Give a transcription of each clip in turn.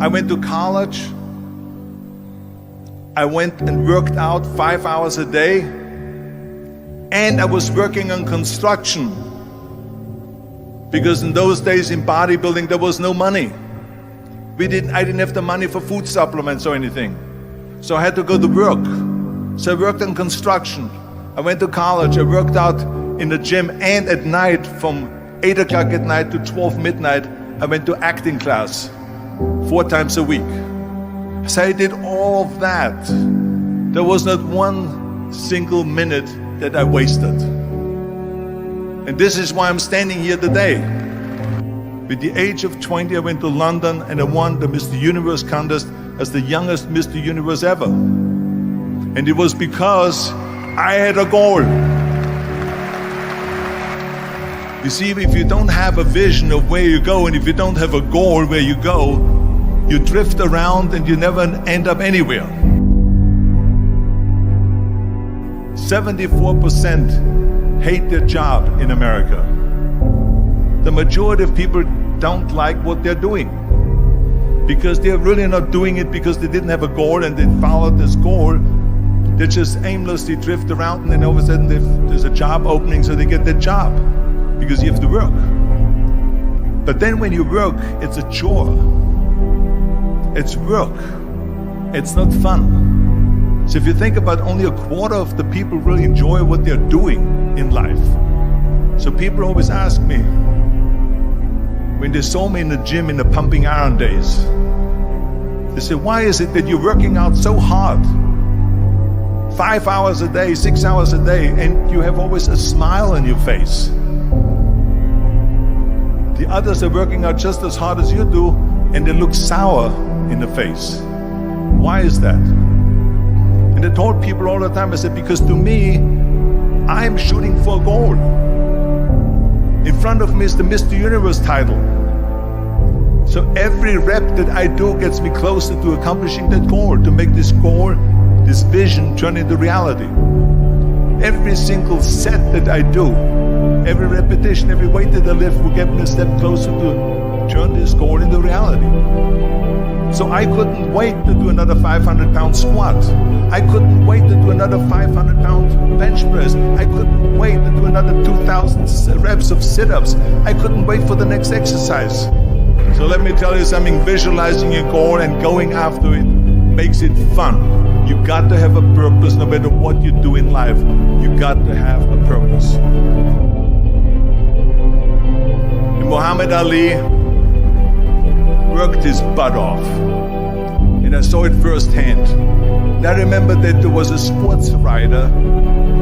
I went to college. I went and worked out 5 hours a day. And I was working on construction. Because in those days in bodybuilding, there was no money. I didn't have the money for food supplements or anything. So I had to go to work. So I worked on construction. I went to college. I worked out in the gym, and at night from 8 o'clock at night to 12 midnight, I went to acting class 4 times a week. So I did all of that. There was not one single minute that I wasted. And this is why I'm standing here today. With the age of 20, I went to London and I won the Mr. Universe contest as the youngest Mr. Universe ever. And it was because I had a goal. You see, if you don't have a vision of where you go, and if you don't have a goal where you go, you drift around and you never end up anywhere. 74% hate their job in America. The majority of people don't like what they're doing because they're really not doing it because they didn't have a goal and they followed this goal. They just aimlessly drift around, and then all of a sudden there's a job opening, so they get that job because you have to work. But then when you work, it's a chore. It's work. It's not fun. So if you think about, only a quarter of the people really enjoy what they're doing in life. So people always ask me, when they saw me in the gym in the pumping iron days, they say, why is it that you're working out so hard? 5 hours a day, 6 hours a day, and you have always a smile on your face. The others are working out just as hard as you do, and they look sour in the face. Why is that? And I told people all the time, I said, because to me, I'm shooting for a goal. In front of me is the Mr. Universe title. So every rep that I do gets me closer to accomplishing that goal, to make this goal, this vision, turn into reality. Every single set that I do, every repetition, every weight that I lift will get me a step closer to turn this goal into reality. So I couldn't wait to do another 500-pound squat. I couldn't wait to do another 500-pound bench press. I couldn't wait to do another 2,000 reps of sit-ups. I couldn't wait for the next exercise. So let me tell you something, visualizing your goal and going after it makes it fun. You got to have a purpose no matter what you do in life. You got to have a purpose. And Muhammad Ali worked his butt off. And I saw it firsthand. And I remember that there was a sports writer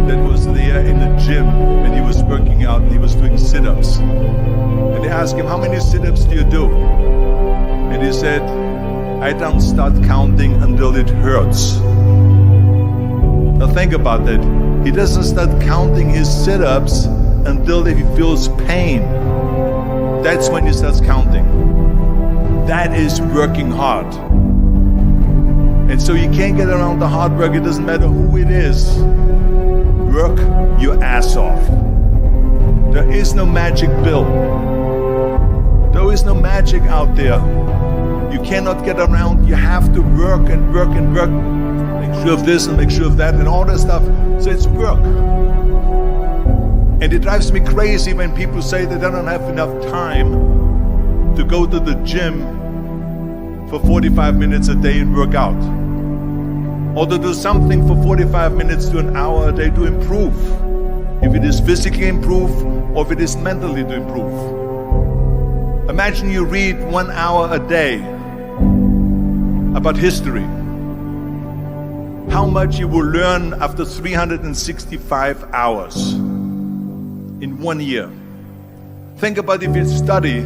that was there in the gym when he was working out and he was doing sit-ups. And they asked him, how many sit-ups do you do? And he said, I don't start counting until it hurts. Now think about that. He doesn't start counting his sit-ups until he feels pain. That's when he starts counting. That is working hard. And so you can't get around the hard work. It doesn't matter who it is. Work your ass off. There is no magic pill. There is no magic out there. You cannot get around. You have to work and work and work. Make sure of this and make sure of that and all that stuff. So it's work. And it drives me crazy when people say that they don't have enough time to go to the gym for 45 minutes a day and work out. Or to do something for 45 minutes to an hour a day to improve. If it is physically improve or if it is mentally to improve. Imagine you read 1 hour a day about history. How much you will learn after 365 hours in 1 year. Think about if you study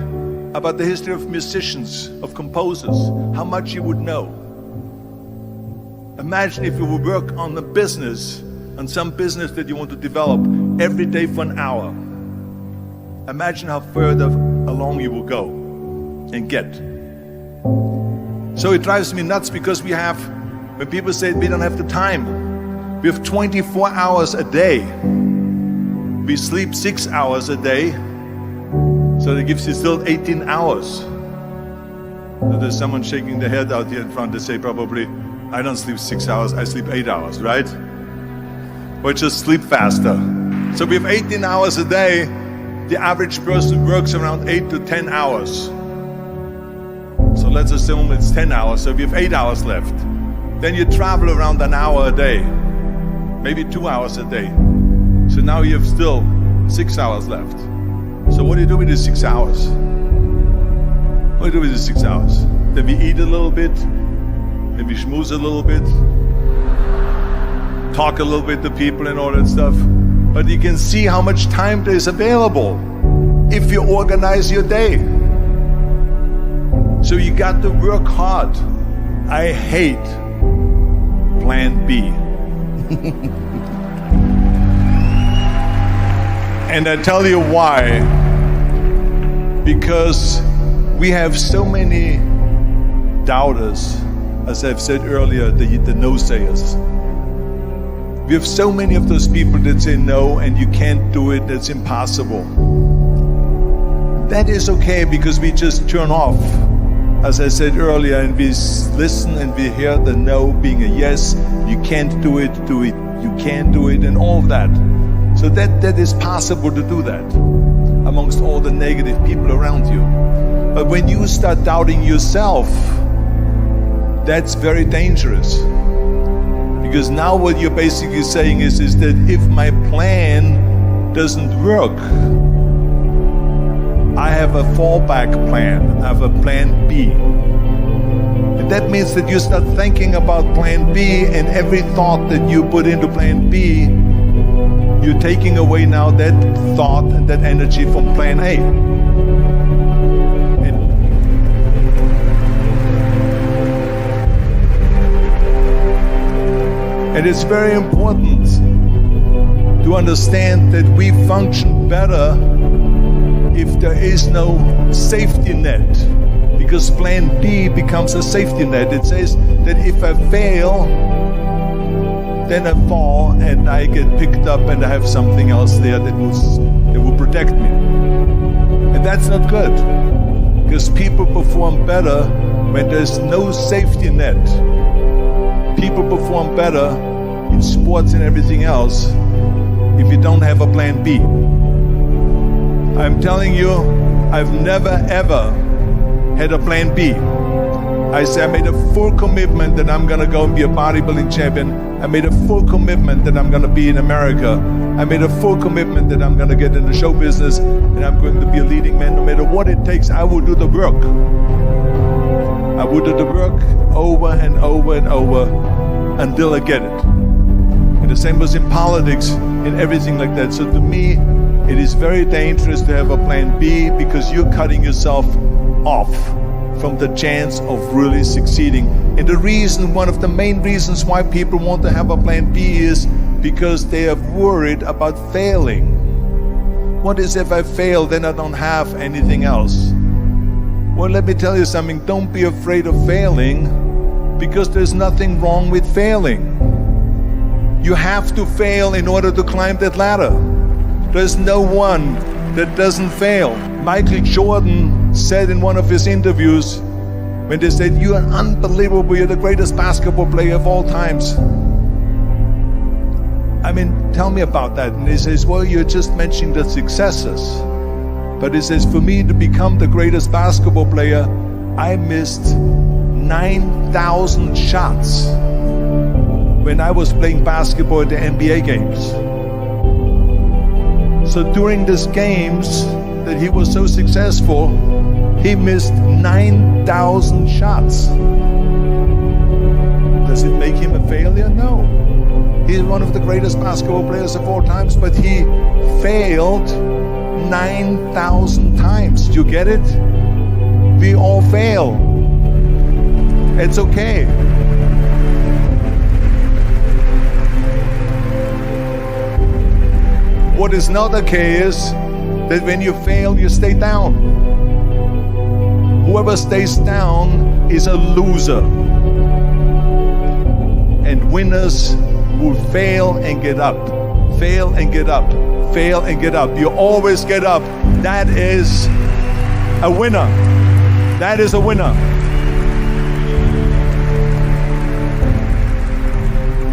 about the history of musicians, of composers, how much you would know. Imagine if you would work on a business, on some business that you want to develop every day for an hour. Imagine how further along you will go and get. So it drives me nuts because when people say we don't have the time, we have 24 hours a day. We sleep 6 hours a day, so that gives you still 18 hours. So there's someone shaking their head out here in front. They say probably, I don't sleep 6 hours, I sleep 8 hours, right? Or just sleep faster. So we have 18 hours a day. The average person works around 8 to 10 hours. So let's assume it's 10 hours, so we have 8 hours left. Then you travel around an hour a day, maybe 2 hours a day. So now you have still 6 hours left. So what do you do with the 6 hours? What do you do with the 6 hours? Then we eat a little bit, then we schmooze a little bit, talk a little bit to people and all that stuff. But you can see how much time there is available if you organize your day. So you got to work hard. I hate plan B. And I tell you why. Because we have so many doubters, as I've said earlier, the no-sayers. We have so many of those people that say no and you can't do it, that's impossible. That is okay because we just turn off, as I said earlier, and we listen and we hear the no being a yes. You can't do it, you can do it, and all of that. So that is possible to do that amongst all the negative people around you. But when you start doubting yourself, that's very dangerous. Because now what you're basically saying is that if my plan doesn't work, I have a fallback plan, I have a plan B. And that means that you start thinking about plan B, and every thought that you put into plan B, you're taking away now that thought and that energy from plan A. And it's very important to understand that we function better if there is no safety net, because plan B becomes a safety net. It says that if I fail, then I fall and I get picked up and I have something else there that will protect me. And that's not good, because people perform better when there's no safety net. People perform better in sports and everything else if you don't have a plan B. I'm telling you, I've never ever had a plan B. I made a full commitment that I'm gonna go and be a bodybuilding champion. I made a full commitment that I'm gonna be in America. I made a full commitment that I'm gonna get in the show business and I'm going to be a leading man. No matter what it takes, I will do the work. I will do the work over and over and over until I get it. And the same was in politics, in everything like that. So to me, it is very dangerous to have a plan B, because you're cutting yourself off from the chance of really succeeding. And the reason, one of the main reasons why people want to have a plan B is because they are worried about failing. What is if I fail, then I don't have anything else? Well, let me tell you something, don't be afraid of failing, because there's nothing wrong with failing. You have to fail in order to climb that ladder. There's no one that doesn't fail. Michael Jordan said in one of his interviews, when they said, "You are unbelievable, you're the greatest basketball player of all times." I mean, tell me about that. And he says, well, you're just mentioning the successes. But he says, for me to become the greatest basketball player, I missed 9,000 shots when I was playing basketball at the NBA games. So during these games that he was so successful, he missed 9,000 shots. Does it make him a failure? No. He's one of the greatest basketball players of all times, but he failed 9,000 times. Do you get it? We all fail. It's okay. What is not okay is that when you fail, you stay down. Whoever stays down is a loser. And winners will fail and get up. Fail and get up. Fail and get up. You always get up. That is a winner. That is a winner.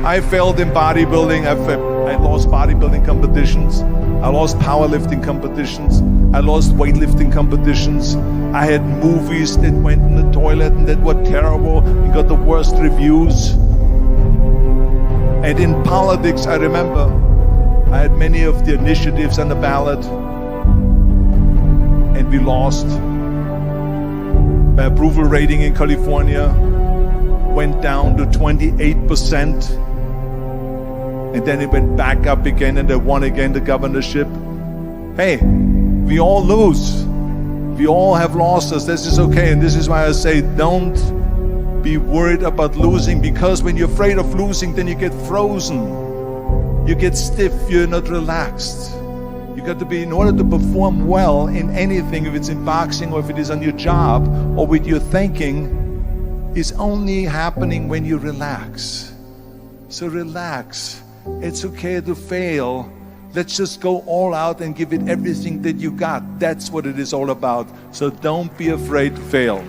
I failed in bodybuilding. I lost bodybuilding competitions. I lost powerlifting competitions. I lost weightlifting competitions. I had movies that went in the toilet and that were terrible and got the worst reviews. And in politics, I remember I had many of the initiatives on the ballot, and we lost. My approval rating in California went down to 28%, and then it went back up again, and I won again the governorship. Hey, we all lose. We all have losses. This is okay, and this is why I say don't be worried about losing, because when you're afraid of losing, then you get frozen. You get stiff, you're not relaxed. You got to be, in order to perform well in anything, if it's in boxing or if it is on your job or with your thinking, is only happening when you relax. So relax. It's okay to fail. Let's just go all out and give it everything that you got. That's what it is all about. So don't be afraid to fail.